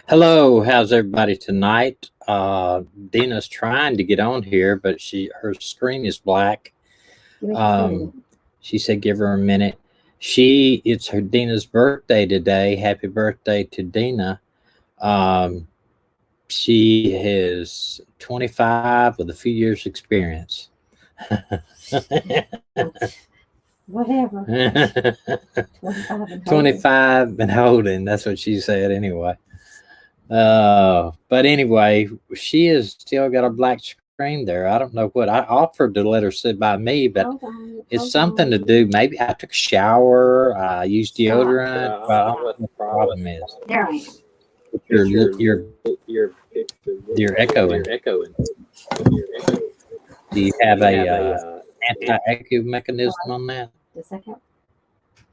Hello, how's everybody tonight? Dina's trying to get on here, but her screen is black. She said give her a minute. It's her Dina's birthday today. Happy birthday to Dina. She is 25 with a few years experience. Whatever. 25 and holding. That's what she said anyway. But anyway, she has still got a black screen there. I don't know what I offered to let her sit by me, but it's something to do. Maybe I took a shower, I used deodorant, but I don't know what the problem is. There I am. You're echoing. Do you have a anti-echo mechanism on that? Does that help?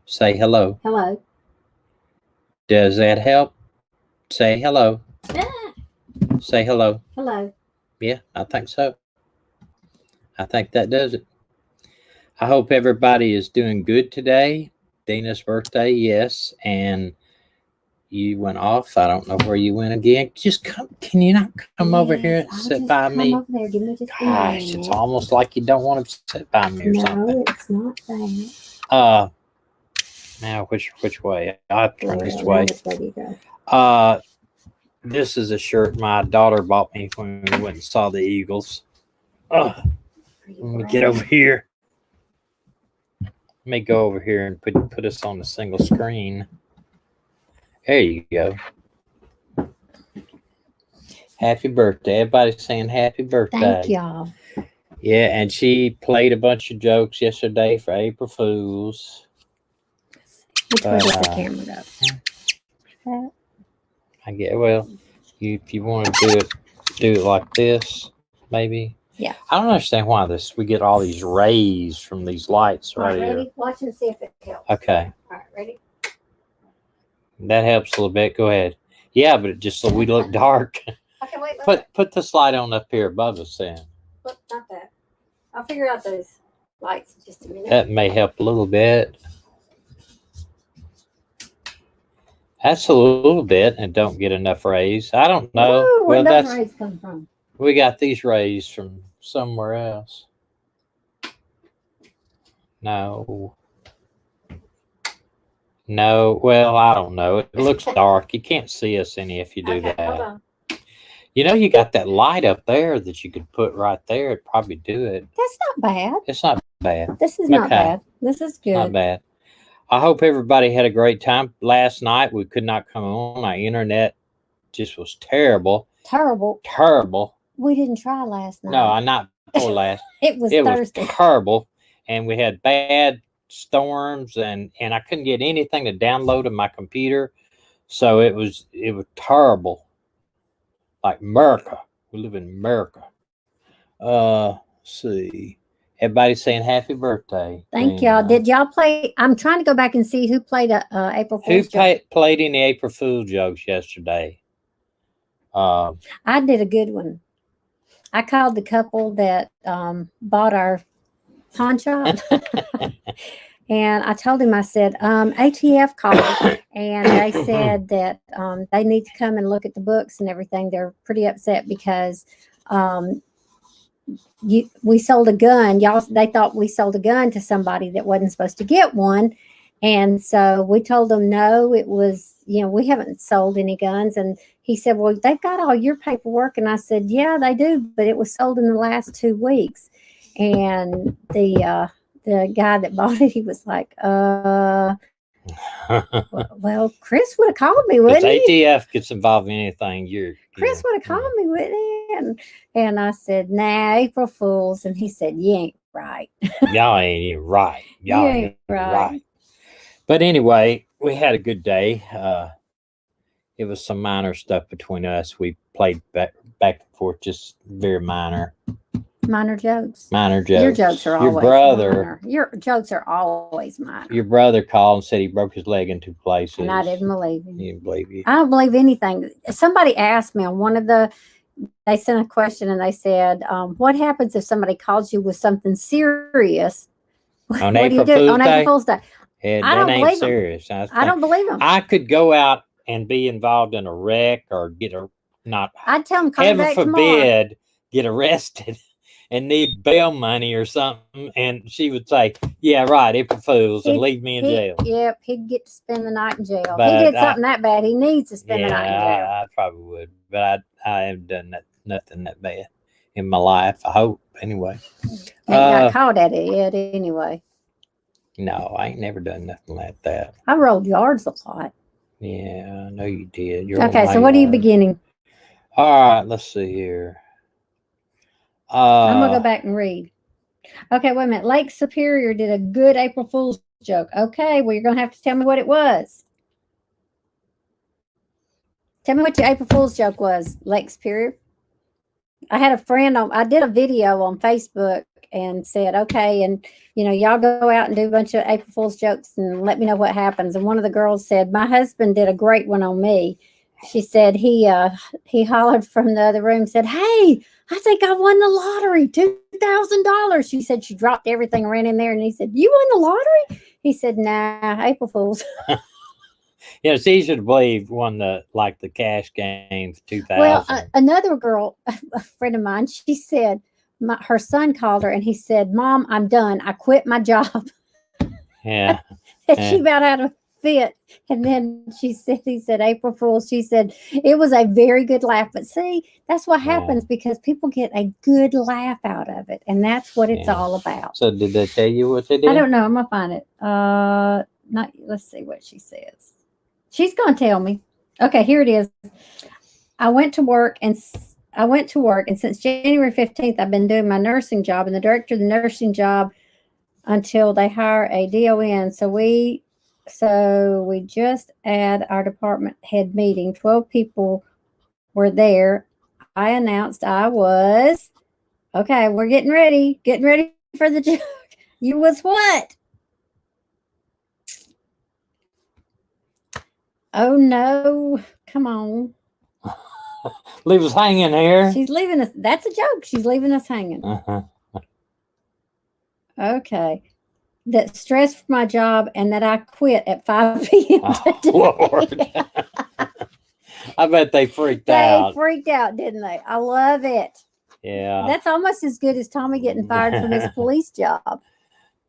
Say hello. Hello. Does that help? Say hello. Say hello. Hello. Yeah, I think so. I think that does it. I hope everybody is doing good today. Dina's birthday, yes. And you went off. I don't know where you went again. Just come. Can you not come over here and sit by me? Over there. Give me just Gosh, it's almost like you don't want to sit by me or something. No, it's not that. Now which way? I turn this way. This way you go. This is a shirt my daughter bought me when we went and saw the Eagles. Let me get over here. Let me go over here and put us on the single screen. There you go. Happy birthday. Everybody's saying happy birthday. Thank y'all. Yeah, and she played a bunch of jokes yesterday for April Fools. Which way does the camera go? I get if you want to do it like this, maybe. Yeah. I don't understand why we get all these rays from these lights right here. Ready? Watch and see if it helps. Okay. All right, ready? That helps a little bit. Go ahead. Yeah, but just so we look dark. Okay, wait. Put the slide on up here above us then. Look, not that. I'll figure out those lights in just a minute. That may help a little bit. That's a little bit, and don't get enough rays. I don't know. Ooh, where those rays come from? We got these rays from somewhere else. No. Well, I don't know. It looks dark. You can't see us any if you do that. Hold on. You know, you got that light up there that you could put right there. It'd probably do it. That's not bad. It's not bad. This is not bad. This is good. Not bad. I hope everybody had a great time. Last night, we could not come on. Our internet just was terrible. Terrible. We didn't try last night. No, not before last. It was Thursday. Was terrible. And we had bad storms, and I couldn't get anything to download on my computer. So it was terrible. Like America. We live in America. Let's see. Everybody's saying happy birthday. Thank y'all. Did y'all play? I'm trying to go back and see who played April Fool's joke. Who played any April Fool's jokes yesterday? I did a good one. I called the couple that bought our pawn shop. And I told him, I said, ATF called, and they said that they need to come and look at the books and everything. They're pretty upset because we sold a gun. They thought we sold a gun to somebody that wasn't supposed to get one. And so we told them, no, it was, we haven't sold any guns. And he said, well, they've got all your paperwork. And I said, yeah, they do, but it was sold in the last 2 weeks. And the guy that bought it, he was like, well, Chris would have called me, wouldn't he? ATF gets involved in anything, Chris would have called me, wouldn't he? And I said, nah, April Fools. And he said, you ain't right. Y'all ain't right. Y'all ain't right. But anyway, we had a good day. It was some minor stuff between us. We played back and forth, just very minor jokes. Minor jokes. Your jokes are always minor. Your jokes are always minor. Your brother called and said he broke his leg in 2 places. And I didn't believe him. You didn't believe you. I don't believe anything. Somebody asked me on one of they sent a question and they said, what happens if somebody calls you with something serious? On what do you do on April Fool's Day? I don't believe serious. I don't believe them. I could go out and be involved in a wreck or I'd tell them, heaven forbid, get arrested and need bail money or something, and she would say, "Yeah, right, April Fools," and leave me in jail. Yep, he'd get to spend the night in jail. But he did something that bad. He needs to spend the night in jail. I probably would, but I haven't done nothing that bad in my life. I hope, anyway. Ain't got caught at it yet, anyway. No, I ain't never done nothing like that. I rolled yards a lot. Yeah, I know you did. Okay, so what are you beginning? All right, let's see here. I'm gonna go back and read. Okay, wait a minute. Lake Superior did a good April Fool's joke. Okay, well, you're gonna have to tell me what it was. Tell me what your April Fool's joke was, Lake Superior. I had a friend I did a video on Facebook and said, okay, and y'all go out and do a bunch of April Fool's jokes and let me know what happens. And one of the girls said, my husband did a great one on me. She said he hollered from the other room, said, "Hey, I think I won the lottery, $2,000." She said she dropped everything, ran in there, and he said, "You won the lottery?" He said, "Nah, April Fools." Yeah, it's easier to believe won the cash game for 2,000. Well, another girl, a friend of mine, she said her son called her and he said, "Mom, I'm done. I quit my job." Yeah. And she about had a fit. And then he said, April Fool's. She said, it was a very good laugh. But see, that's what happens because people get a good laugh out of it. And that's what it's all about. So did they tell you what they did? I don't know. I'm going to find it. Let's see what she says. She's going to tell me. Okay, here it is. I went to work and since January 15th, I've been doing my nursing job and the director of the nursing job until they hire a DON. So we just had our department head meeting. 12 people were there. I announced I was, okay, we're getting ready for the joke. You was what? Oh no, come on. Leave us hanging here. She's leaving us. That's a joke. She's leaving us hanging. Okay. That stress for my job and that I quit at 5 p.m. Oh, Lord. I bet they freaked out. They freaked out, didn't they? I love it. Yeah. That's almost as good as Tommy getting fired from his police job.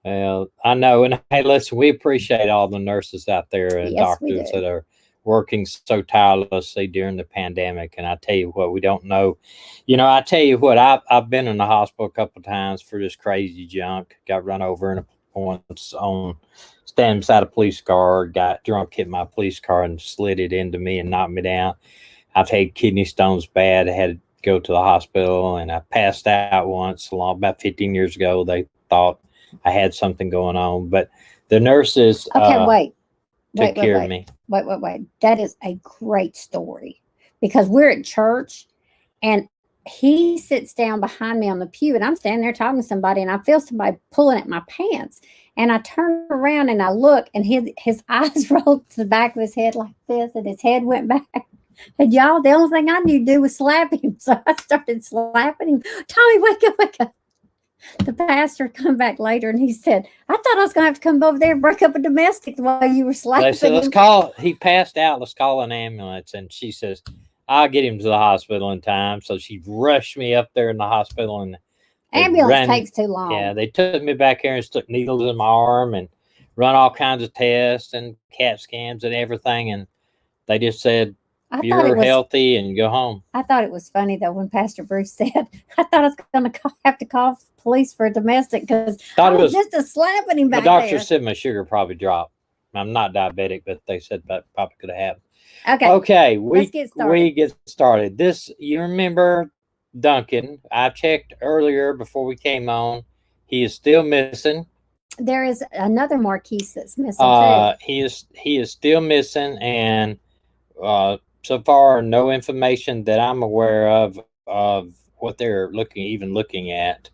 Well, I know. And hey, listen, we appreciate all the nurses out there and doctors that are working so tirelessly during the pandemic. And I tell you what, we don't know. I tell you what, I've been in the hospital a couple of times for this crazy junk. Got run over in a once on standing beside a police car, got drunk, hit my police car and slid it into me and knocked me down. I've had kidney stones bad. I had to go to the hospital and I passed out once about 15 years ago. They thought I had something going on, but the nurses took care of me. Wait. That is a great story because we're at church and he sits down behind me on the pew and I'm standing there talking to somebody and I feel somebody pulling at my pants and I turn around and I look and his eyes rolled to the back of his head like this and his head went back. And y'all, the only thing I knew to do was slap him. So I started slapping him. Tommy, wake up. The pastor come back later and he said, I thought I was going to have to come over there and break up a domestic while you were slapping him. He passed out. Let's call an ambulance. And she says, I'll get him to the hospital in time. So she rushed me up there in the hospital and ambulance takes too long. Yeah, they took me back here and stuck needles in my arm and run all kinds of tests and CAT scans and everything. And they just said, you're healthy and go home. I thought it was funny though when Pastor Bruce said, I thought I was going to have to call police for a domestic because I was just a slapping him back there. The doctor said my sugar probably dropped. I'm not diabetic, but they said that probably could have happened. Okay, let's get started. We get started. This, you remember Duncan? I checked earlier before we came on. He is still missing. There is another Marquise that's missing too. He is still missing, and so far, no information that I'm aware of what they're looking at.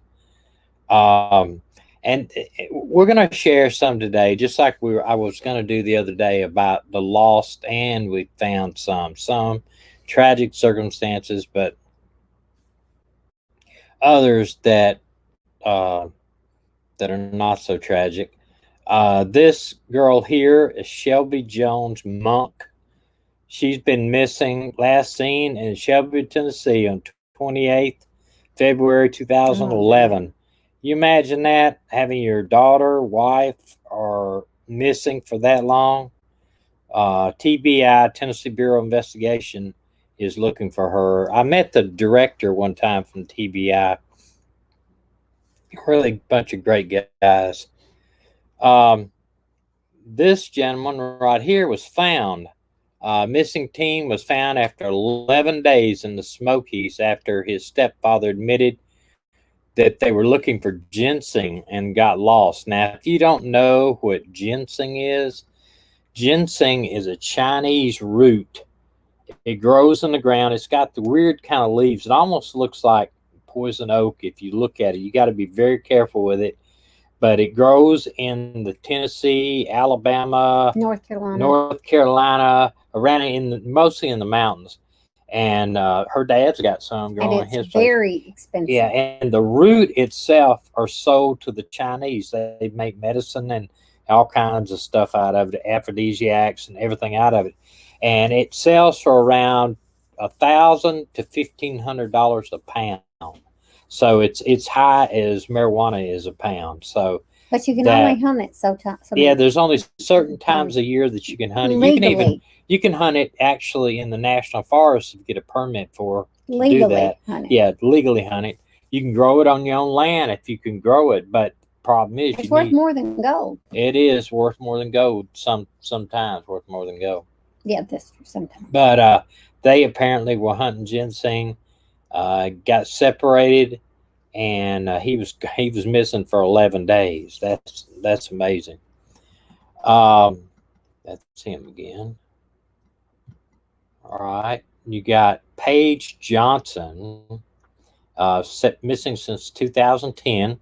Um, and we're going to share some today, just like I was going to do the other day about the lost, and we found some tragic circumstances, but others uh, that are not so tragic. This girl here is Shelby Jones Monk. She's been missing, last seen in Shelby, Tennessee on 28th February 2011. You imagine that, having your daughter, wife, are missing for that long? TBI, Tennessee Bureau of Investigation, is looking for her. I met the director one time from TBI. Really bunch of great guys. This gentleman right here was found. Missing teen was found after 11 days in the Smokies after his stepfather admitted that they were looking for ginseng and got lost. Now, if you don't know what ginseng is a Chinese root. It grows in the ground. It's got the weird kind of leaves. It almost looks like poison oak if you look at it. You got to be very careful with it. But it grows in the Tennessee, Alabama, North Carolina, around mostly in the mountains. And her dad's got some growing in his place. Very expensive. Yeah, and the root itself are sold to the Chinese. They make medicine and all kinds of stuff out of it, aphrodisiacs and everything out of it. And it sells for around $1,000 to $1,500 a pound. So it's high as marijuana is a pound. So, but you can only hunt it yeah, there's only certain times a year that you can hunt it. Legally. You can hunt it actually in the national forest if you get a permit for legally do that. Hunt it. Yeah, legally hunt it. You can grow it on your own land if you can grow it, but the problem is it's worth more than gold. It is worth more than gold. Sometimes worth more than gold. Yeah, this sometimes. But they apparently were hunting ginseng. Got separated, and he was missing for 11 days. That's amazing. That's him again. All right, you got Paige Johnson, missing since 2010.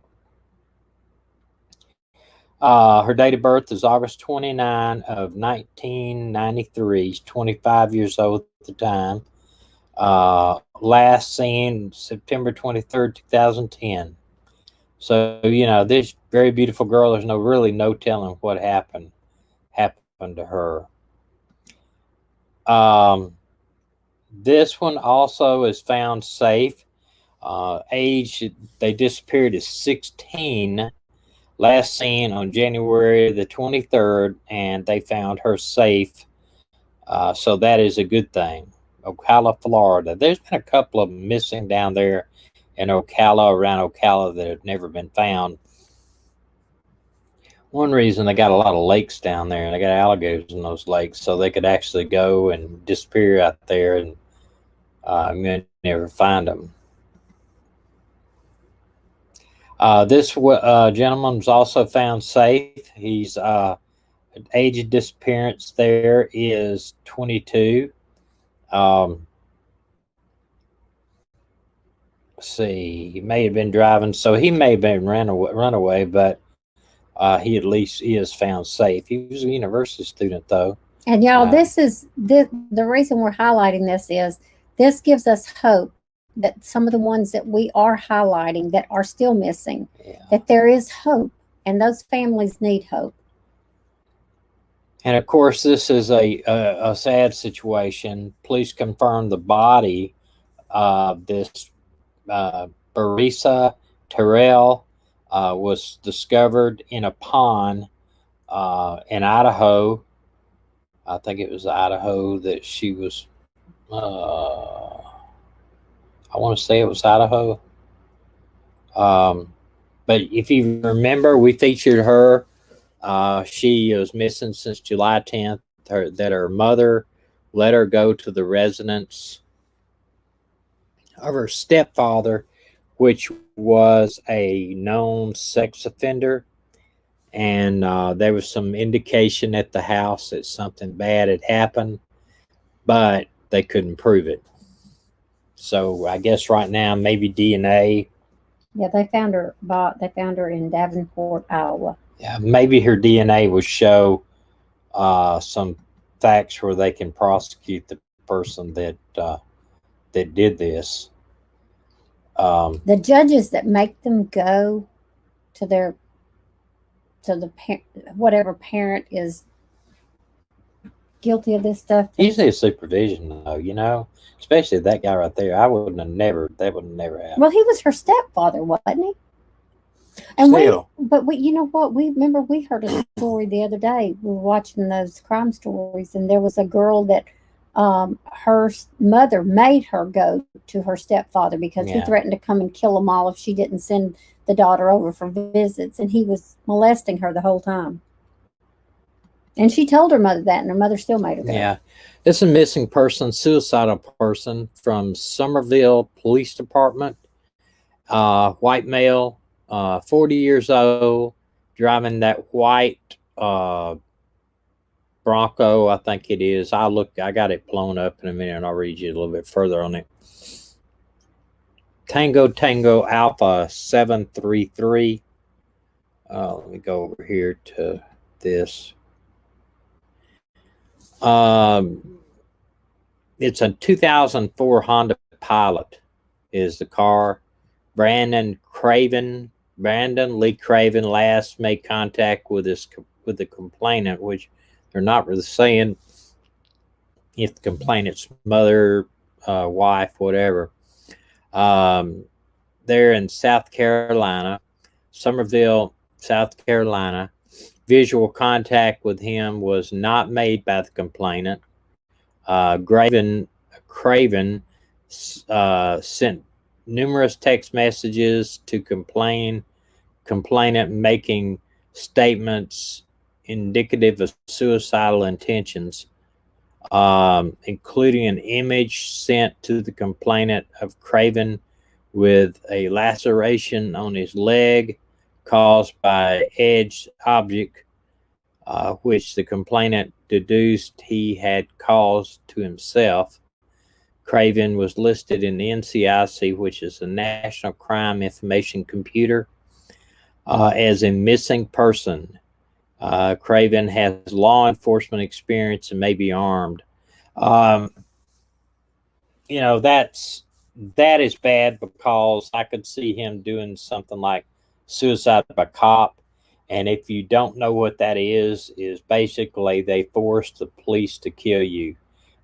Her date of birth is August 29 of 1993. She's 25 years old at the time. Last seen September 23rd, 2010. So, this very beautiful girl, there's really no telling what happened to her. This one also is found safe. Age, they disappeared at 16. Last seen on January the 23rd, and they found her safe. So that is a good thing. Ocala, Florida. There's been a couple of them missing down there in Ocala, around Ocala, that have never been found. One reason, they got a lot of lakes down there, and they got alligators in those lakes, so they could actually go and disappear out there, and you never find them. This gentleman was also found safe. He's age of disappearance there is 22. Let's see, he may have been driving, so he may have been run away, but he at least is found safe. He was a university student, though. And y'all, the reason we're highlighting this gives us hope that some of the ones that we are highlighting that are still missing, that there is hope, and those families need hope. And of course, this is a sad situation. Police confirmed the body of this Barisa Terrell was discovered in a pond in Idaho. I think it was Idaho that she was. I want to say it was Idaho. But if you remember, we featured her. She was missing since July 10th. Her mother let her go to the residence of her stepfather, which was a known sex offender. And there was some indication at the house that something bad had happened, but they couldn't prove it. So I guess right now maybe DNA. Yeah, they found her. They found her in Davenport, Iowa. Yeah, maybe her DNA will show some facts where they can prosecute the person that did this. The judges that make them go to their to the whatever parent is guilty of this stuff. Usually a supervision, though, especially that guy right there. I wouldn't have never. That would never happen. Well, he was her stepfather, wasn't he? And Still. you know what? We heard a story the other day. We were watching those crime stories, and there was a girl that her mother made her go to her stepfather because he threatened to come and kill them all if she didn't send the daughter over for visits, and he was molesting her the whole time. And she told her mother that, and her mother still made her go. Yeah. It's a missing person, suicidal person from Somerville Police Department. White male, 40 years old, driving that white Bronco, I think it is. I got it blown up in a minute, and I'll read you a little bit further on it. Tango Alpha 733. Let me go over here to this. It's a 2004 Honda Pilot is the car. Brandon Lee Craven last made contact with the complainant, which they're not really saying if the complainant's mother, wife, whatever. They're in South Carolina, Somerville, South Carolina. Visual contact with him was not made by the complainant. Craven sent numerous text messages to complainant making statements indicative of suicidal intentions, including an image sent to the complainant of Craven with a laceration on his leg caused by an edged object, which the complainant deduced he had caused to himself. Craven was listed in the NCIC, which is the National Crime Information Computer, as a missing person. Craven has law enforcement experience and may be armed. That is bad because I could see him doing something like suicide by cop. And if you don't know what that is basically they force the police to kill you.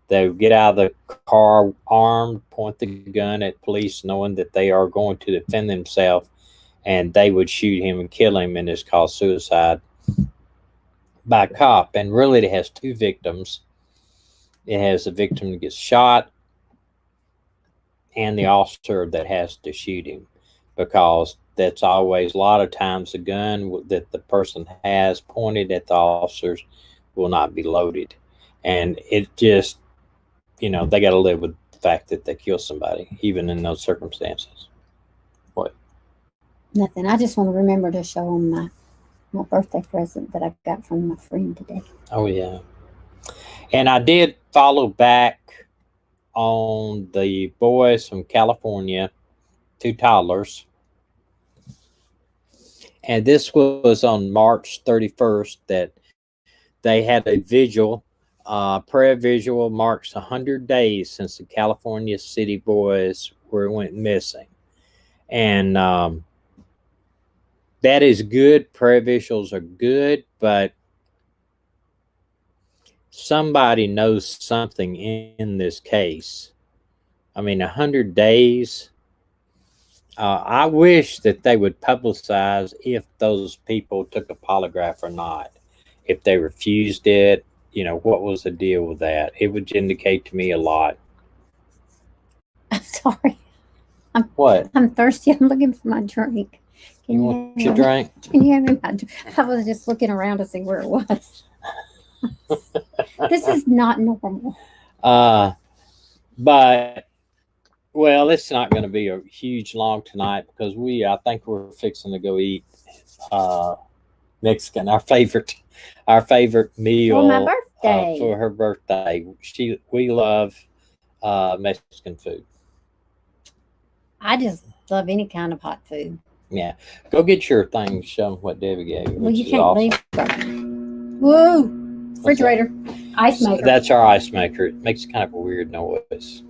They get out of the car armed, point the gun at police, knowing that they are going to defend themselves, and they would shoot him and kill him, and it's called suicide by cop. And really, it has two victims. It has the victim that gets shot and the officer that has to shoot him, because that's always a lot of times the gun that the person has pointed at the officers will not be loaded. And it just, they got to live with the fact that they kill somebody, even in those circumstances. What? Nothing. I just want to remember to show them my birthday present that I got from my friend today. Oh, yeah. And I did follow back on the boys from California, 2 toddlers. And this was on March 31st that they had a vigil. Prayer vigil marks 100 days since the California City boys went missing. And that is good. Prayer vigils are good, but somebody knows something in this case. I mean, 100 days. I wish that they would publicize if those people took a polygraph or not. If they refused it, what was the deal with that? It would indicate to me a lot. I'm sorry. What? I'm thirsty. I'm looking for my drink. You want your drink? Can you have me my drink? I was just looking around to see where it was. This is not normal. But well, it's not going to be a huge long tonight because I think we're fixing to go eat Mexican, our favorite meal for my birthday. For her birthday. We love Mexican food. I just love any kind of hot food. Yeah. Go get your thing. Show them what Debbie gave you. Well, Which you is can't awesome. leave. Whoa! Refrigerator. Ice maker. That's our ice maker. It makes kind of a weird noise.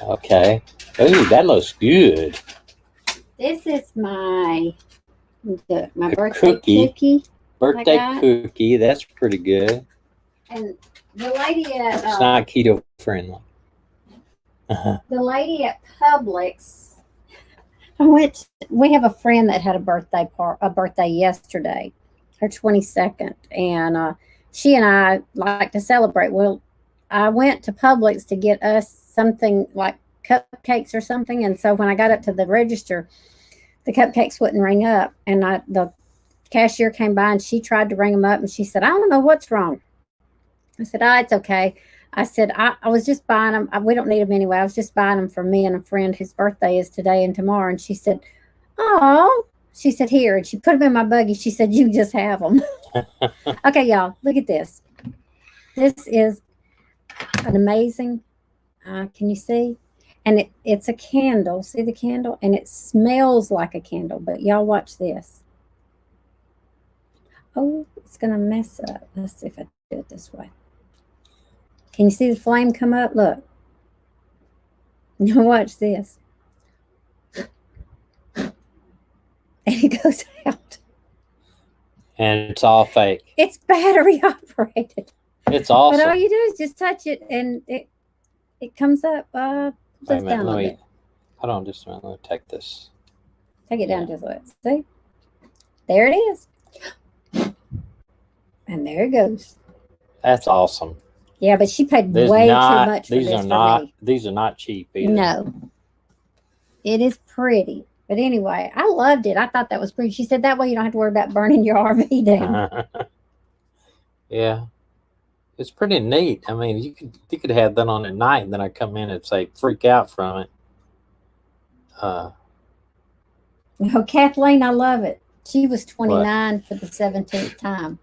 Okay. Ooh, that looks good. This is my birthday cookie. cookie. Birthday got. cookie. That's pretty good. And the lady at It's not keto friendly. the lady at Publix. We have a friend that had a birthday yesterday, her 22nd, and she and I like to celebrate. Well, I went to Publix to get us something like cupcakes or something, and so when I got up to the register, the cupcakes wouldn't ring up, and the cashier came by and she tried to ring them up, and she said, "I don't know what's wrong." I said, "Ah, it's okay." I said, I was just buying them. We don't need them anyway. I was just buying them for me and a friend whose birthday is today and tomorrow. And she said, "Oh," she said, "Here." And she put them in my buggy. She said, "You just have them." Okay, y'all, look at this. This is an amazing, can you see? And it's a candle. See the candle? And it smells like a candle. But y'all watch this. Oh, it's going to mess up. Let's see if I do it this way. Can you see the flame come up? Look. Now watch this. And it goes out. And it's all fake. It's battery operated. It's awesome. But all you do is just touch it and it comes up. Wait a minute, hold on just a minute. Let me take this. Take it down just a little. See? There it is. And there it goes. That's awesome. Yeah, but she paid way too much for this for me. These are not cheap either. No. It is pretty. But anyway, I loved it. I thought that was pretty. She said that way you don't have to worry about burning your RV down. Yeah. It's pretty neat. I mean, you could have that on at night and then I come in and say freak out from it. No, Kathleen, I love it. She was 29 for the 17th time.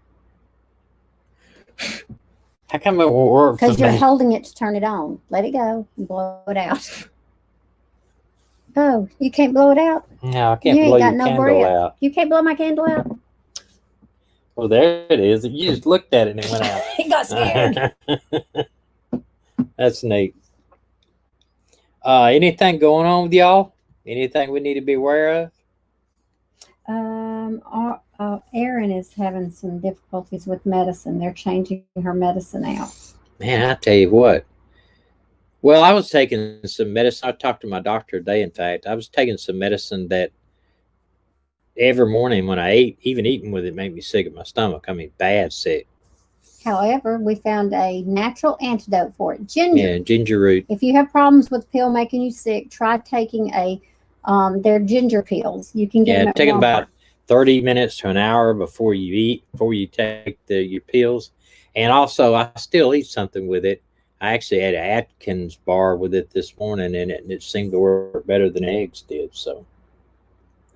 How come it won't work? Because you're holding it to turn it on. Let it go and blow it out. Oh, you can't blow it out? No, I can't blow your candle out. You can't blow my candle out? Well, there it is. You just looked at it and it went out. It got scared. That's neat. Anything going on with y'all? Anything we need to be aware of? Erin is having some difficulties with medicine. They're changing her medicine out. Man, I tell you what. Well, I was taking some medicine. I talked to my doctor today, in fact. I was taking some medicine that every morning when I ate, even eating with it, made me sick at my stomach. I mean, bad sick. However, we found a natural antidote for it. Ginger. Yeah, ginger root. If you have problems with pill making you sick, try taking their ginger pills. You can get them at take Walmart. about 30 minutes to an hour before you eat, before you take your pills. And also, I still eat something with it. I actually had an Atkins bar with it this morning, and it seemed to work better than eggs did. So.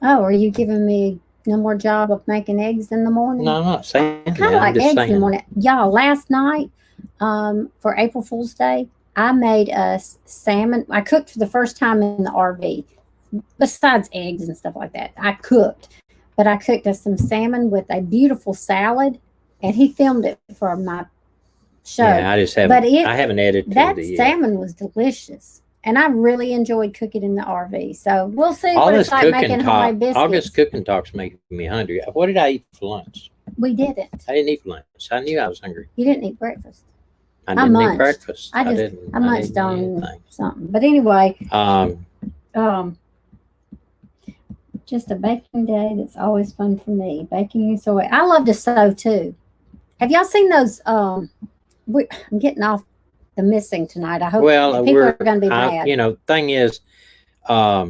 Oh, are you giving me no more job of making eggs in the morning? No, I'm not saying that. Kind of like eggs in the morning. Y'all, last night for April Fool's Day, I made us salmon. I cooked for the first time in the RV. Besides eggs and stuff like that, I cooked. But I cooked us some salmon with a beautiful salad, and he filmed it for my show. Yeah, I just haven't. I haven't edited that it yet. salmon was delicious, and I really enjoyed cooking in the RV. So we'll see what it's like making homemade biscuits. All this cooking talk's making me hungry. What did I eat for lunch? We didn't. I didn't eat for lunch. I knew I was hungry. You didn't eat breakfast. I didn't eat breakfast. I munched on something. But anyway, just a baking day that's always fun for me. Baking is so. I love to sew too. Have y'all seen those? I'm getting off the missing tonight. I hope people are going to be mad. Thing is, there are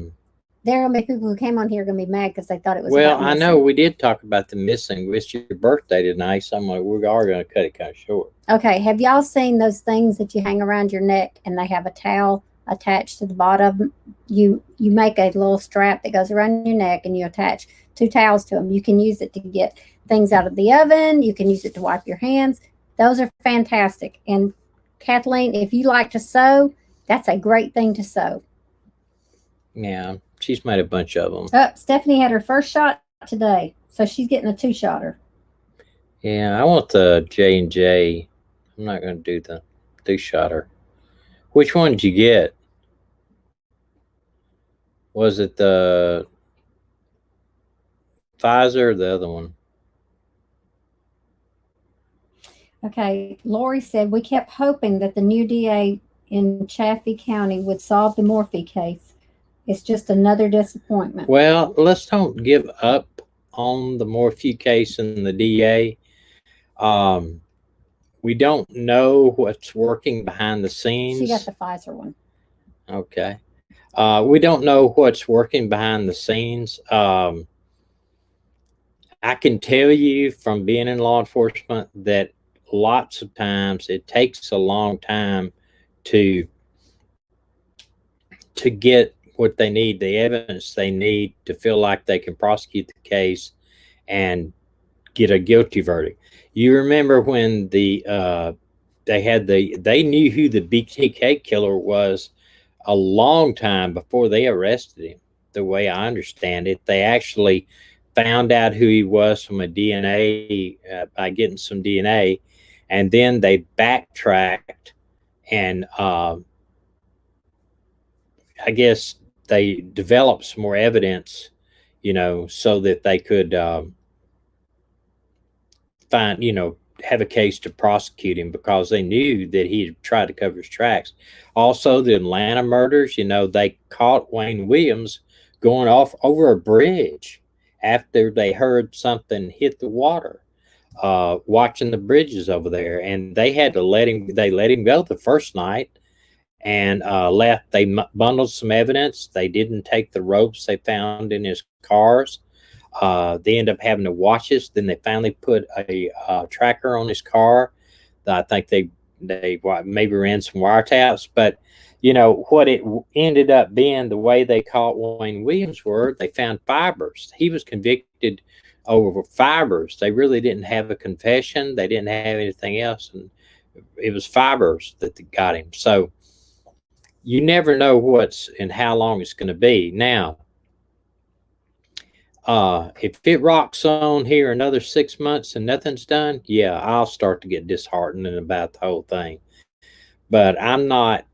going to be people who came on here going to be mad because they thought it was. Well, I know we did talk about the missing. It's your birthday tonight, so we are going to cut it kind of short. Okay. Have y'all seen those things that you hang around your neck and they have a towel attached to the bottom? You make a little strap that goes around your neck and you attach 2 towels to them. You can use it to get things out of the oven. You can use it to wipe your hands. Those are fantastic. And Kathleen, if you like to sew, that's a great thing to sew. Yeah, she's made a bunch of them. Oh, Stephanie had her first shot today, so she's getting a 2-shotter. Yeah, I want the J&J. I'm not going to do the 2-shotter. Which one did you get? Was it the Pfizer or the other one? Okay, Lori said, we kept hoping that the new DA in Chaffee County would solve the Morphe case. It's just another disappointment. Well, let's don't give up on the Morphe case and the DA. We don't know what's working behind the scenes. She got the Pfizer one. Okay. We don't know what's working behind the scenes. I can tell you from being in law enforcement that lots of times it takes a long time to get what they need, the evidence they need to feel like they can prosecute the case and get a guilty verdict. You remember when they knew who the BTK killer was a long time before they arrested him. The way I understand it, they actually found out who he was from a DNA by getting some DNA, and then they backtracked and I guess they developed some more evidence, so that they could have a case to prosecute him, because they knew that he had tried to cover his tracks. Also, the Atlanta murders, they caught Wayne Williams going off over a bridge after they heard something hit the water, watching the bridges over there, and they had to let him go the first night and left. They bundled some evidence. They didn't take the ropes they found in his cars. They end up having to watch us. Then they finally put a tracker on his car. I think they maybe ran some wiretaps, but what it ended up being, the way they caught Wayne Williams they found fibers. He was convicted over fibers. They really didn't have a confession. They didn't have anything else, and it was fibers that got him. So you never know what's and how long it's going to be. Now, if it rocks on here another 6 months and nothing's done, yeah, I'll start to get disheartened about the whole thing. But I'm not,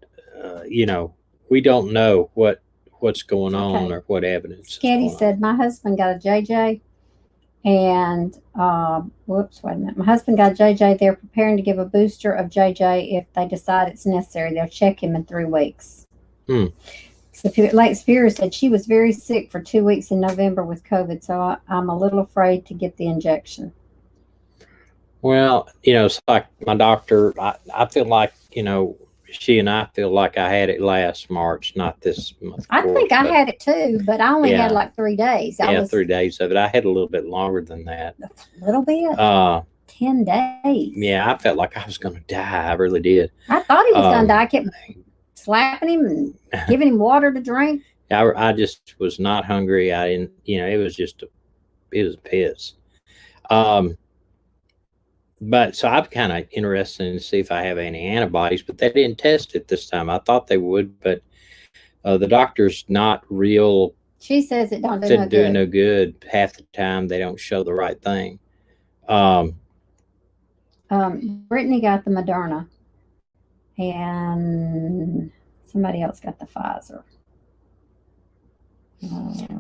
we don't know what's going on or what evidence. Sketty said, my husband got a JJ and, whoops, wait a minute. My husband got a JJ. They're preparing to give a booster of JJ if they decide it's necessary. They'll check him in 3 weeks. So Lake Spear said she was very sick for 2 weeks in November with COVID, so I'm a little afraid to get the injection. Well, it's like my doctor, I feel like, she and I feel like I had it last March, not this month. I think I had it too, but I only had like 3 days. 3 days of it. I had a little bit longer than that. A little bit? 10 days. Yeah, I felt like I was going to die. I really did. I thought he was going to die. I kept slapping him and giving him water to drink. I just was not hungry. I didn't, it was a piss. But so I'm kind of interested to see if I have any antibodies, but they didn't test it this time. I thought they would, but the doctor's not real. She says it don't do no good. Half the time they don't show the right thing. Brittany got the Moderna, and somebody else got the Pfizer.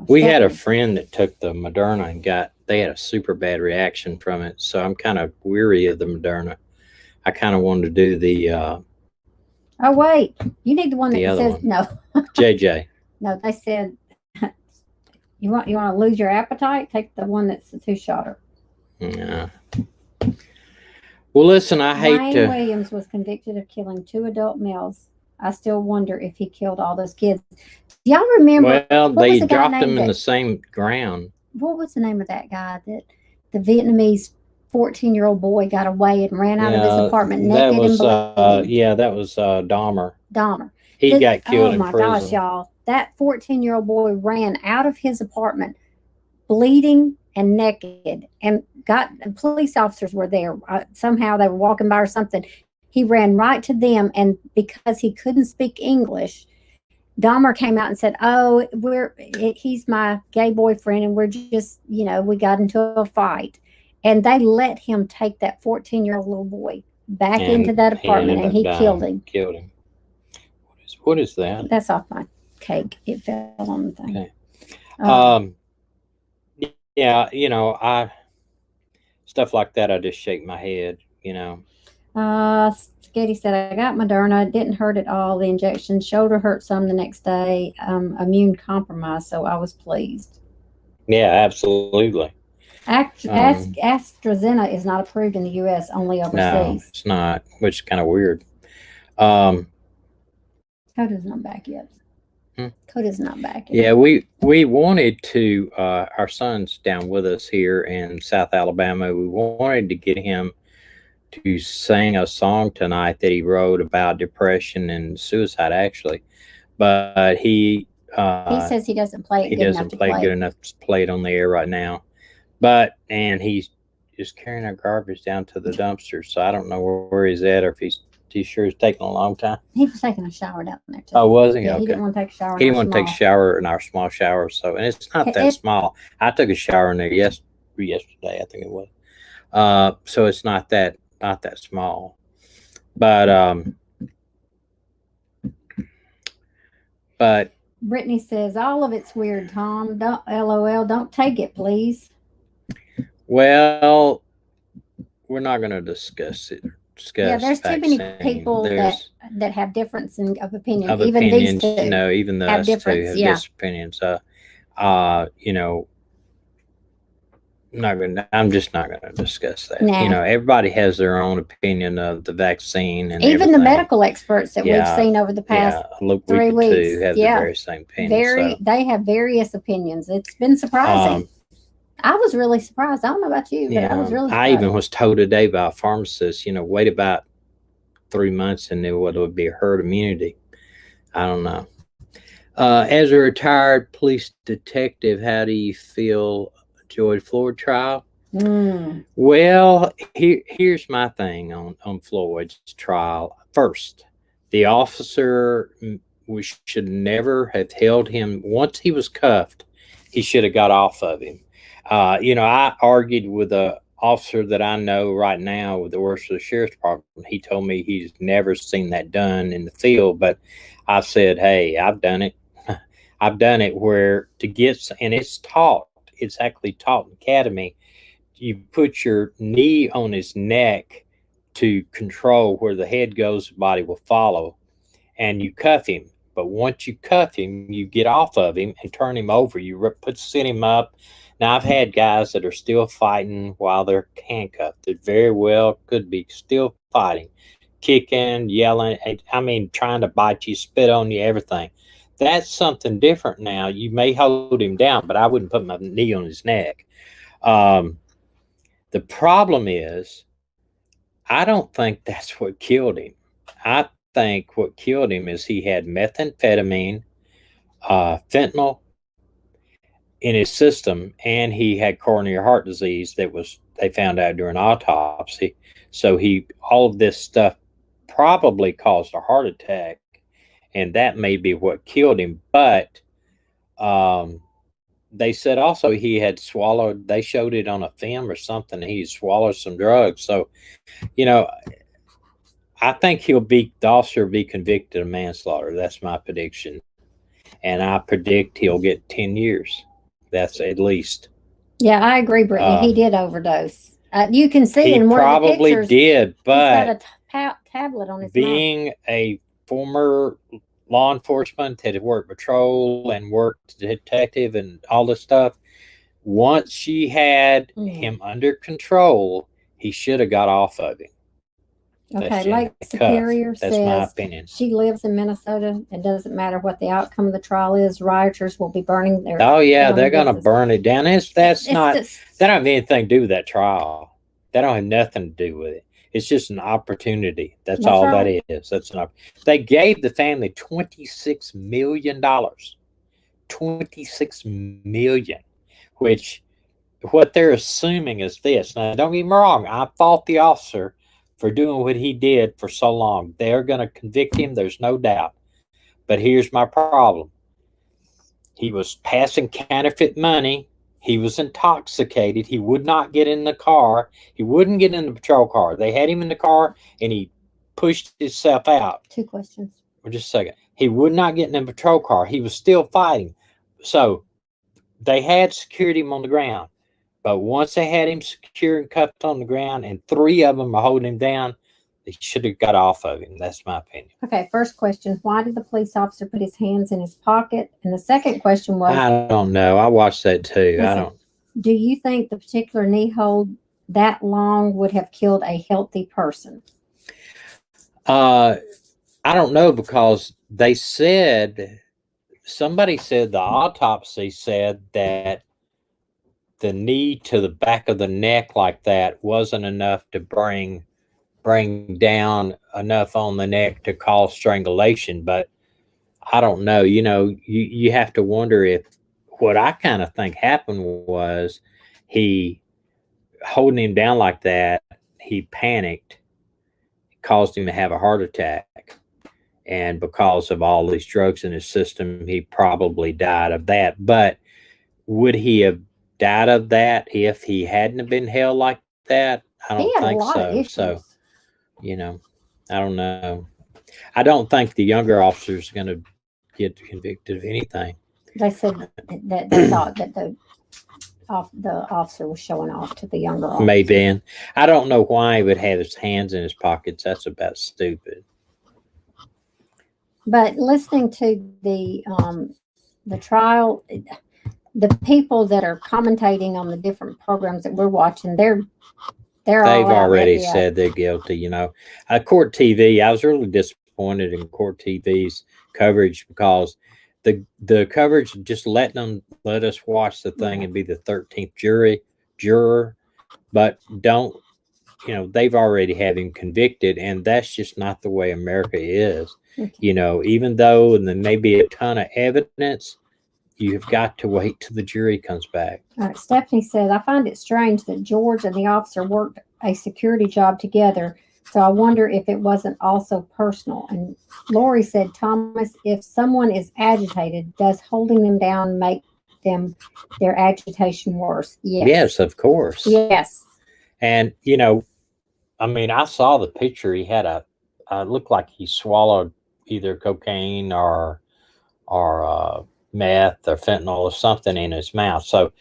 We had a friend that took the Moderna and they had a super bad reaction from it. So I'm kind of weary of the Moderna. I kind of wanted to do the. Oh wait, you need the one that says one. No. JJ. No, they said you want to lose your appetite. Take the one that's the 2-shotter. Yeah. Well, listen, I hate Wayne Williams was convicted of killing 2 adult males. I still wonder if he killed all those kids. Do y'all remember? Well, they dropped them in the same ground. What was the name of that guy that the Vietnamese 14-year-old boy got away and ran out of his apartment naked and bleeding? That was Dahmer. Dahmer. He got killed in prison. Oh my gosh, y'all. That 14-year-old boy ran out of his apartment bleeding and naked, and police officers were there. Somehow they were walking by or something. He ran right to them, and because he couldn't speak English, Dahmer came out and said, "Oh, he's my gay boyfriend, and we're just, we got into a fight." And they let him take that 14-year-old little boy back into that apartment, and he killed him. Killed him. What is that? That's off my cake. It fell on the thing. Okay. Yeah, I stuff like that. I just shake my head. Sketty said, "I got Moderna. It didn't hurt at all. The injection shoulder hurt some the next day. Immune compromised, so I was pleased." Yeah, absolutely. AstraZeneca is not approved in the U.S., only overseas. No, it's not, which is kind of weird. Coda's not back yet. Coda's not back yet. Yeah, we wanted to, our son's down with us here in South Alabama. We wanted to get him to sing a song tonight that he wrote about depression and suicide, actually. But he says he doesn't play it good enough to play it on the air right now. And he's just carrying our garbage down to the dumpster. So I don't know where he's at, or if he's sure it's taking a long time. He was taking a shower down there too. Oh, was he? Yeah, okay. He didn't want to take a shower. He didn't want to take a shower in our small shower. So, and it's not that small. I took a shower in there yesterday, I think it was. So it's not that small. But Brittany says, "All of it's weird, Tom. Don't LOL. Don't take it, please." Well, we're not going to discuss it. Yeah, there's vaccine. too many people that have difference of opinion. Even opinions, these two, even those two have different opinions. I'm just not going to discuss that. Nah. Everybody has their own opinion of the vaccine, and even the medical experts that we've seen over the past 3 weeks have the very same opinion. They have various opinions. It's been surprising. I was really surprised. I don't know about you, but I was really surprised. I even was told today by a pharmacist, wait about 3 months and there would be a herd immunity. I don't know. As a retired police detective, how do you feel George Floyd trial? Well, here's my thing on Floyd's trial. First, the officer, we should never have held him. Once he was cuffed, he should have got off of him. I argued with an officer that I know right now that works for the sheriff's department. He told me he's never seen that done in the field, but I said, hey, I've done it. I've done it where and it's taught. It's actually taught in academy. You put your knee on his neck to control where the head goes, the body will follow, and you cuff him. But once you cuff him, you get off of him and turn him over. You sit him up. Now, I've had guys that are still fighting while they're handcuffed. They very well could be still fighting, kicking, yelling, trying to bite you, spit on you, everything. That's something different now. You may hold him down, but I wouldn't put my knee on his neck. The problem is, I don't think that's what killed him. I think what killed him is he had methamphetamine, fentanyl in his system, and he had coronary heart disease they found out during autopsy. So all of this stuff probably caused a heart attack, and that may be what killed him. But they said also he had swallowed, they showed it on a film or something, he swallowed some drugs. So, I think the officer will be convicted of manslaughter. That's my prediction. And I predict he'll get 10 years. That's at least. Yeah, I agree, Brittany. He did overdose. You can see in one of the pictures. He probably did, but he's got a tablet on his being mouth. A former law enforcement that had worked patrol and worked detective and all this stuff, once she had him under control, he should have got off of him. Okay, Lake Superior says, my opinion. She lives in Minnesota. It doesn't matter what the outcome of the trial is. Rioters will be burning their. Oh yeah, they're going to burn it down. That don't have anything to do with that trial. That don't have nothing to do with it. It's just an opportunity. That's all right. That is. That's an. They gave the family $26 million. $26 million, which what they're assuming is this. Now, don't get me wrong. I fault the officer for doing what he did for so long. They're going to convict him. There's no doubt. But here's my problem. He was passing counterfeit money. He was intoxicated. He would not get in the car. He wouldn't get in the patrol car. They had him in the car, and he pushed himself out. 2 questions. Just a second. He would not get in the patrol car. He was still fighting. So they had secured him on the ground. But once they had him secured and cuffed on the ground, and 3 of them are holding him down, they should have got off of him. That's my opinion. Okay, first question, why did the police officer put his hands in his pocket? And the second question was, I don't know. I watched that too. listen, I don't. do you think the particular knee hold that long would have killed a healthy person? I don't know, because they said, somebody said the autopsy said that the knee to the back of the neck like that wasn't enough to bring down enough on the neck to cause strangulation. But I don't know. You have to wonder if what I kind of think happened was he holding him down like that, he panicked, caused him to have a heart attack. And because of all these drugs in his system, he probably died of that. But would he have died of that if he hadn't been held like that? I don't think so. So, I don't know. I don't think the younger officer's going to get convicted of anything. They said that they thought that the officer was showing off to the younger officer. Maybe. And I don't know why he would have his hands in his pockets. That's about stupid. But listening to the trial, the people that are commentating on the different programs that we're watching, they've already said they're guilty. Court TV, I was really disappointed in Court TV's coverage, because the coverage just let us watch the thing and be the 13th juror, but don't, they've already had him convicted, and that's just not the way America is. Okay. Even though there may be a ton of evidence, you've got to wait till the jury comes back. All right. Stephanie said, I find it strange that George and the officer worked a security job together, so I wonder if it wasn't also personal. And Lori said, Thomas, if someone is agitated, does holding them down make their agitation worse? Yes. Yes, of course. Yes. And, I saw the picture. He had looked like he swallowed either cocaine or meth or fentanyl or something in his mouth. So,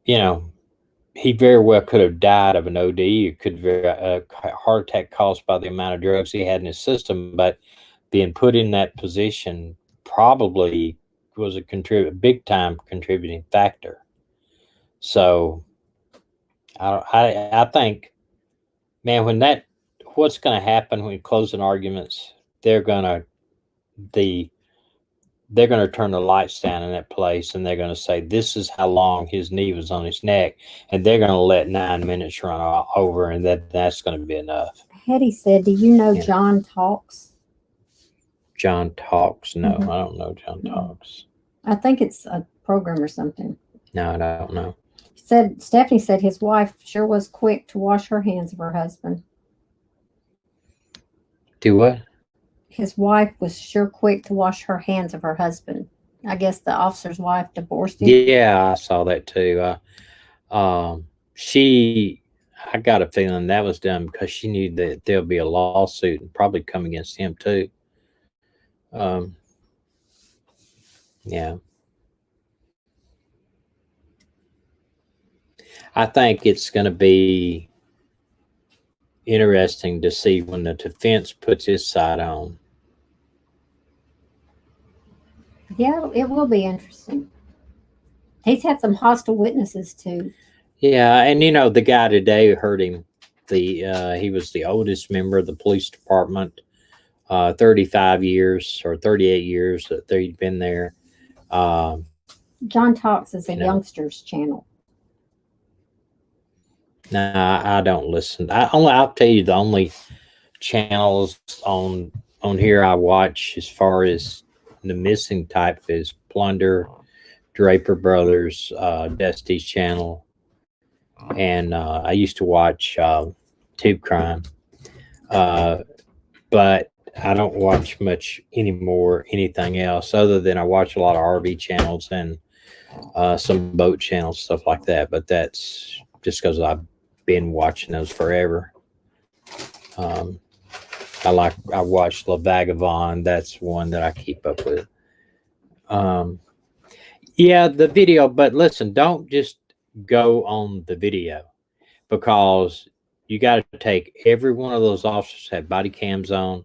he very well could have died of an OD. It could be a heart attack caused by the amount of drugs he had in his system. But being put in that position probably was a big time contributing factor. So I think, man, what's going to happen when closing arguments? They're going to turn the lights down in that place, and they're going to say, this is how long his knee was on his neck, and they're going to let 9 minutes run over, and that's going to be enough. Hetty said, do you know John Talks? John Talks? No, I don't know John Talks. I think it's a program or something. No, I don't know. Stephanie said his wife sure was quick to wash her hands of her husband. Do what? His wife was sure quick to wash her hands of her husband. I guess the officer's wife divorced him. Yeah, I saw that too. I got a feeling that was done because she knew that there'll be a lawsuit and probably come against him too. Yeah. I think it's going to be interesting to see when the defense puts his side on. Yeah, it will be interesting. He's had some hostile witnesses too. Yeah, and the guy today heard him. He was the oldest member of the police department, 35 years or 38 years that he'd been there. John Talks is a youngsters channel. No, I don't listen. I'll tell you the only channels on here I watch as far as the missing type is Plunder, Draper Brothers, Dusty's channel, and I used to watch Tube Crime, but I don't watch much anymore. Anything else other than I watch a lot of RV channels and some boat channels, stuff like that. But that's just because I've been watching those forever. Um, I watch La Vagabond. That's one that I keep up with. Yeah, the video. But listen, don't just go on the video, because you got to take every one of those officers have body cams on,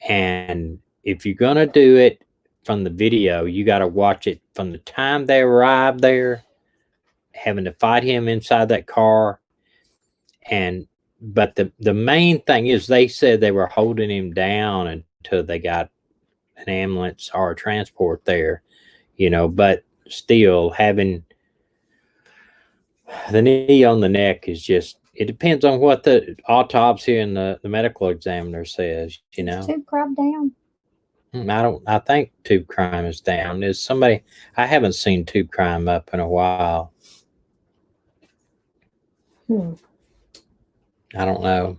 and if you're gonna do it from the video, you got to watch it from the time they arrived there, having to fight him inside that car. And but the main thing is, they said they were holding him down until they got an ambulance or a transport there, but still having the knee on the neck is just, it depends on what the autopsy and the medical examiner says. Tube crime down. I think Tube Crime is down. Is somebody, I haven't seen Tube Crime up in a while. I don't know.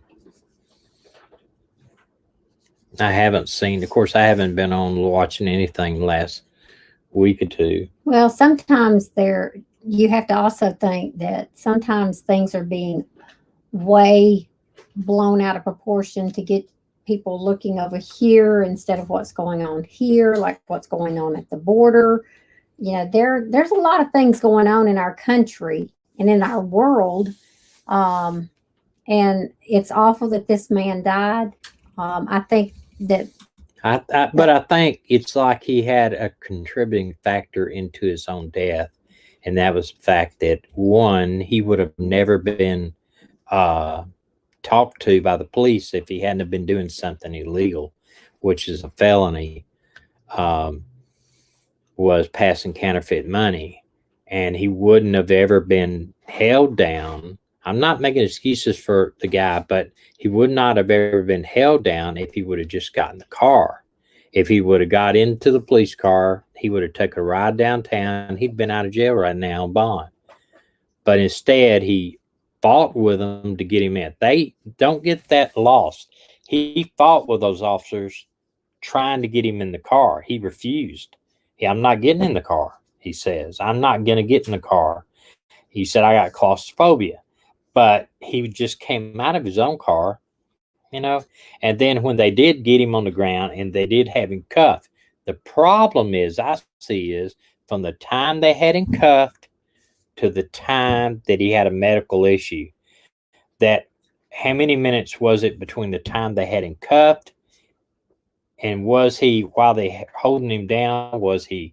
I haven't seen, of course, I haven't been on watching anything last week or two. Well, sometimes you have to also think that sometimes things are being way blown out of proportion to get people looking over here instead of what's going on here, like what's going on at the border. There's a lot of things going on in our country and in our world. And it's awful that this man died. I think that. But I think it's like he had a contributing factor into his own death. And that was the fact that, one, he would have never been talked to by the police if he hadn't have been doing something illegal, which is a felony, was passing counterfeit money. And he wouldn't have ever been held down. I'm not making excuses for the guy, but he would not have ever been held down if he would have just gotten the car. If he would have got into the police car, he would have taken a ride downtown. He'd been out of jail right now on bond. But instead, he fought with them to get him in. They don't get that lost. He fought with those officers trying to get him in the car. He refused. I'm not getting in the car, he says. I'm not going to get in the car. He said, I got claustrophobia. But he just came out of his own car, and then when they did get him on the ground and they did have him cuffed, the problem is, I see, is from the time they had him cuffed to the time that he had a medical issue, that how many minutes was it between the time they had him cuffed and was he, while they holding him down, was he,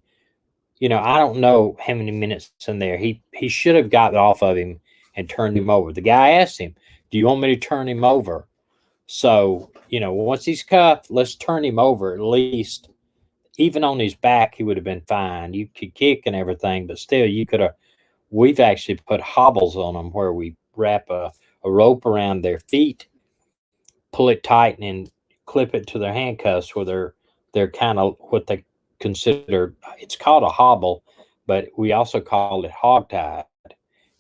I don't know how many minutes in there. He should have gotten off of him and turned him over. The guy asked him, do you want me to turn him over? So, once he's cuffed, let's turn him over. At least, even on his back, he would have been fine. You could kick and everything, but still, we've actually put hobbles on them where we wrap a rope around their feet, pull it tight, and clip it to their handcuffs where they're kind of what they consider, it's called a hobble, but we also call it hogtied.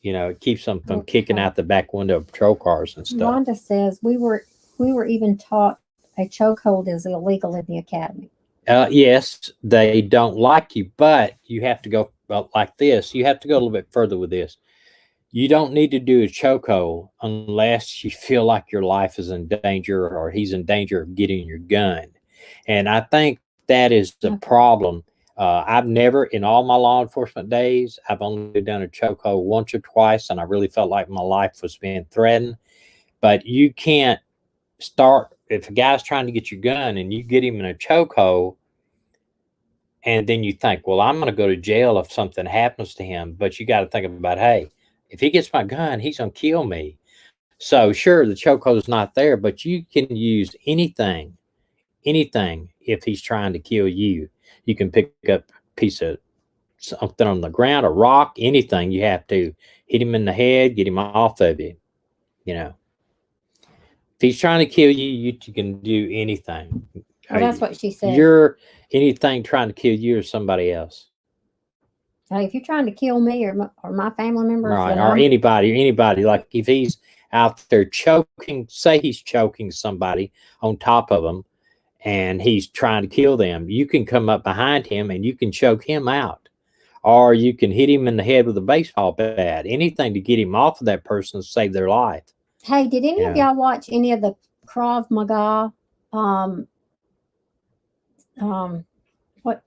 It keeps them from kicking out the back window of patrol cars and stuff. Wanda says we were even taught a chokehold is illegal in the academy. Yes, they don't like you, but you have to go like this. You have to go a little bit further with this. You don't need to do a chokehold unless you feel like your life is in danger or he's in danger of getting your gun. And I think that is the problem. I've never, in all my law enforcement days, I've only done a chokehold once or twice, and I really felt like my life was being threatened. But you can't start, if a guy's trying to get your gun and you get him in a chokehold, and then you think, well, I'm going to go to jail if something happens to him. But you got to think about, hey, if he gets my gun, he's going to kill me. So sure, the chokehold is not there, but you can use anything if he's trying to kill you. You can pick up a piece of something on the ground, a rock, anything. You have to hit him in the head, get him off of you. If he's trying to kill you, you can do anything. Well, that's what she said. You're anything trying to kill you or somebody else. Hey, if you're trying to kill me or my family members, Right. then Or anybody. Like if he's out there choking, say he's choking somebody on top of him and he's trying to kill them, you can come up behind him and you can choke him out. Or you can hit him in the head with a baseball bat. Anything to get him off of that person to save their life. Hey, did any of y'all watch any of the Krav Maga what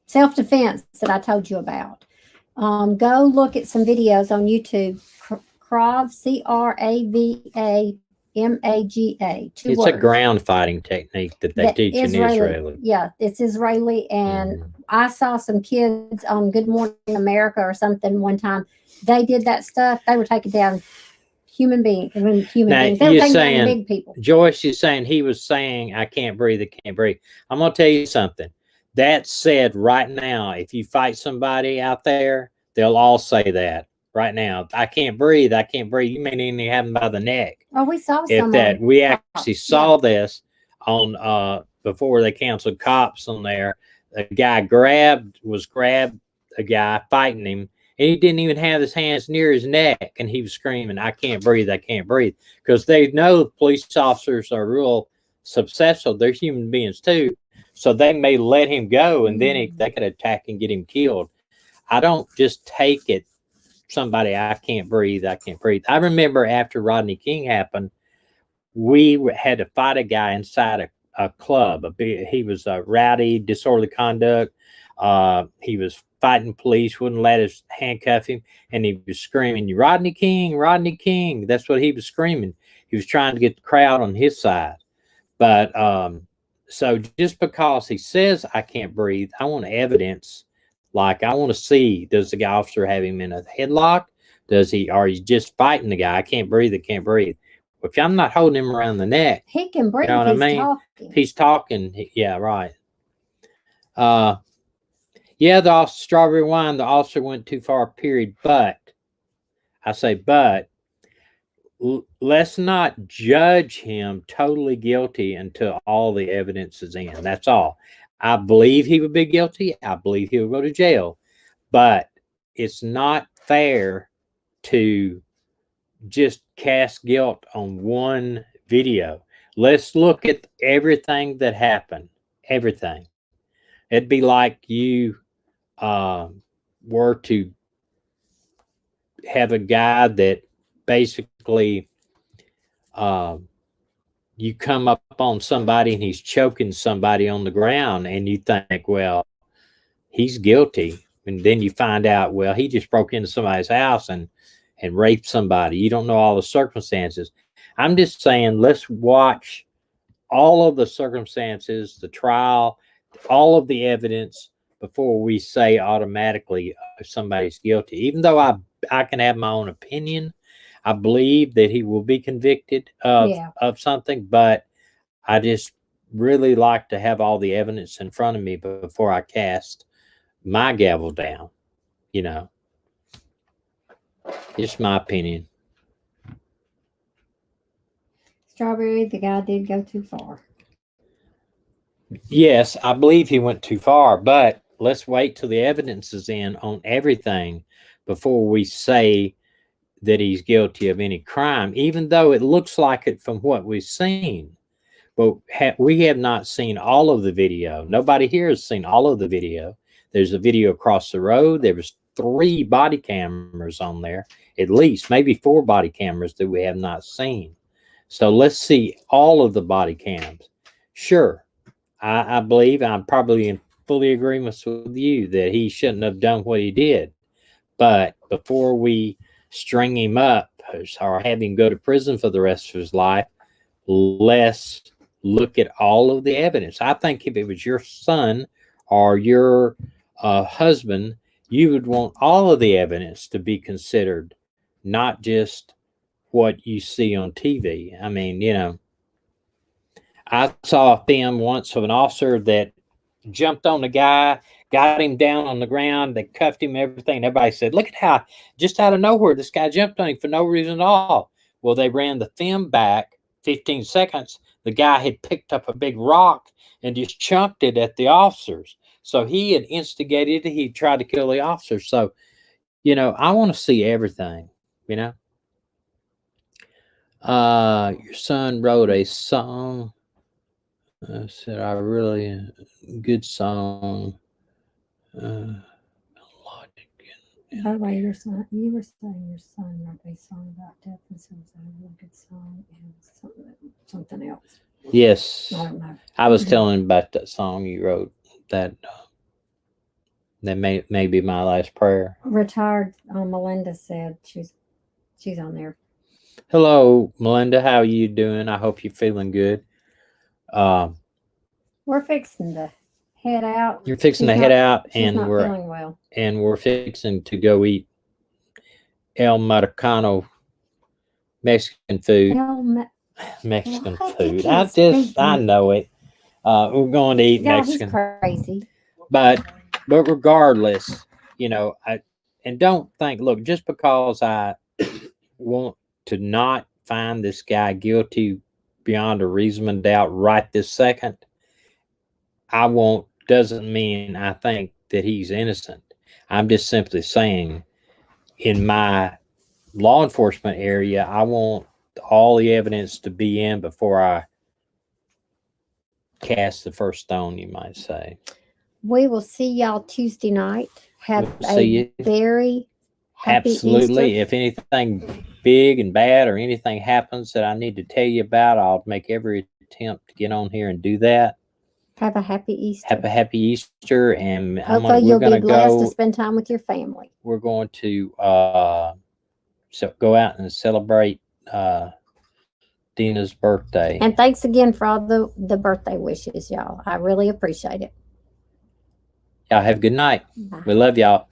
self-defense that I told you about? Go look at some videos on YouTube. Krav, CRAVA MAGA. It's a ground fighting technique that they teach in Israel. Yeah, it's Israeli. And I saw some kids on Good Morning America or something one time. They did that stuff. They were taking down human beings. They were taking down big people. Joyce is saying he was saying, I can't breathe, I can't breathe. I'm going to tell you something. That said, right now, if you fight somebody out there, they'll all say that right now. I can't breathe. I can't breathe. You may not even have them by the neck. Oh, we saw some. We actually saw this on before they canceled cops on there. A guy was grabbed a guy fighting him, and he didn't even have his hands near his neck, and he was screaming, I can't breathe, I can't breathe. Because they know police officers are real successful. They're human beings too. So they may let him go, and then they could attack and get him killed. I don't just take it, somebody, I can't breathe, I can't breathe. I remember after Rodney King happened, we had to fight a guy inside a club. He was a rowdy, disorderly conduct. He was fighting police, wouldn't let us handcuff him, and he was screaming, Rodney King, Rodney King. That's what he was screaming. He was trying to get the crowd on his side. But so just because he says I can't breathe, I want evidence. Like I want to see, does the officer have him in a headlock? Or he's just fighting the guy? I can't breathe, I can't breathe. Well, if I'm not holding him around the neck, he can breathe. You know what I mean? Talking. He's talking. Yeah, right. Yeah, the strawberry wine, the officer went too far, period. But I say, let's not judge him totally guilty until all the evidence is in. That's all. I believe he would be guilty. I believe he would go to jail. But it's not fair to just cast guilt on one video. Let's look at everything that happened. Everything. It'd be like you were to have a guy that basically you come up on somebody and he's choking somebody on the ground, and you think, well, he's guilty. And then you find out, well, he just broke into somebody's house and raped somebody. You don't know all the circumstances. I'm just saying, let's watch all of the circumstances, the trial, all of the evidence before we say automatically somebody's guilty. Even though I can have my own opinion, I believe that he will be convicted of something, but I just really like to have all the evidence in front of me before I cast my gavel down, you know. Just my opinion. Strawberry, the guy did go too far. Yes, I believe he went too far, but let's wait till the evidence is in on everything before we say that he's guilty of any crime, even though it looks like it from what we've seen. But we have not seen all of the video. Nobody here has seen all of the video. There's a video across the road. There was 3 body cameras on there, at least, maybe 4 body cameras that we have not seen. So let's see all of the body cams. Sure, I believe I'm probably in fully agreement with you that he shouldn't have done what he did. But before we string him up or have him go to prison for the rest of his life, let's look at all of the evidence. I think if it was your son or your husband, you would want all of the evidence to be considered, not just what you see on TV. I mean, you know, I saw a film once of an officer that jumped on the guy, got him down on the ground, they cuffed him, everything. Everybody said, look at how, just out of nowhere, this guy jumped on him for no reason at all. Well, they ran the film back 15 seconds. The guy had picked up a big rock and just chunked it at the officers. So he had instigated it. He tried to kill the officer. So, you know, I want to see everything, you know. Your son wrote a song. Said I really good song. Logic. By the way, you were saying your son wrote a song about death and suicide, a real good song, and something else. Yes, I don't know. I was telling him about that song you wrote. That may be my last prayer. Retired Melinda said she's on there. Hello, Melinda. How are you doing? I hope you're feeling good. We're fixing to head out. You're fixing to head out, She's and not feeling well. And we're fixing to go eat El Marcano Mexican food. Mexican food. I know it. We're going to eat Mexican. He's crazy. But regardless, you know, and don't think. Look, just because I want to not find this guy guilty beyond a reasonable doubt right this second, doesn't mean I think that he's innocent. I'm just simply saying, in my law enforcement area, I want all the evidence to be in before I cast the first stone, you might say. We will see y'all Tuesday night. Have a very happy Absolutely. Easter. If anything big and bad or anything happens that I need to tell you about, I'll make every attempt to get on here and do that. Have a happy Easter. Have a happy Easter, and hopefully you'll be blessed to spend time with your family. We're going to go out and celebrate Dina's birthday. And thanks again for all the birthday wishes, y'all. I really appreciate it. Y'all have a good night. Bye. We love y'all.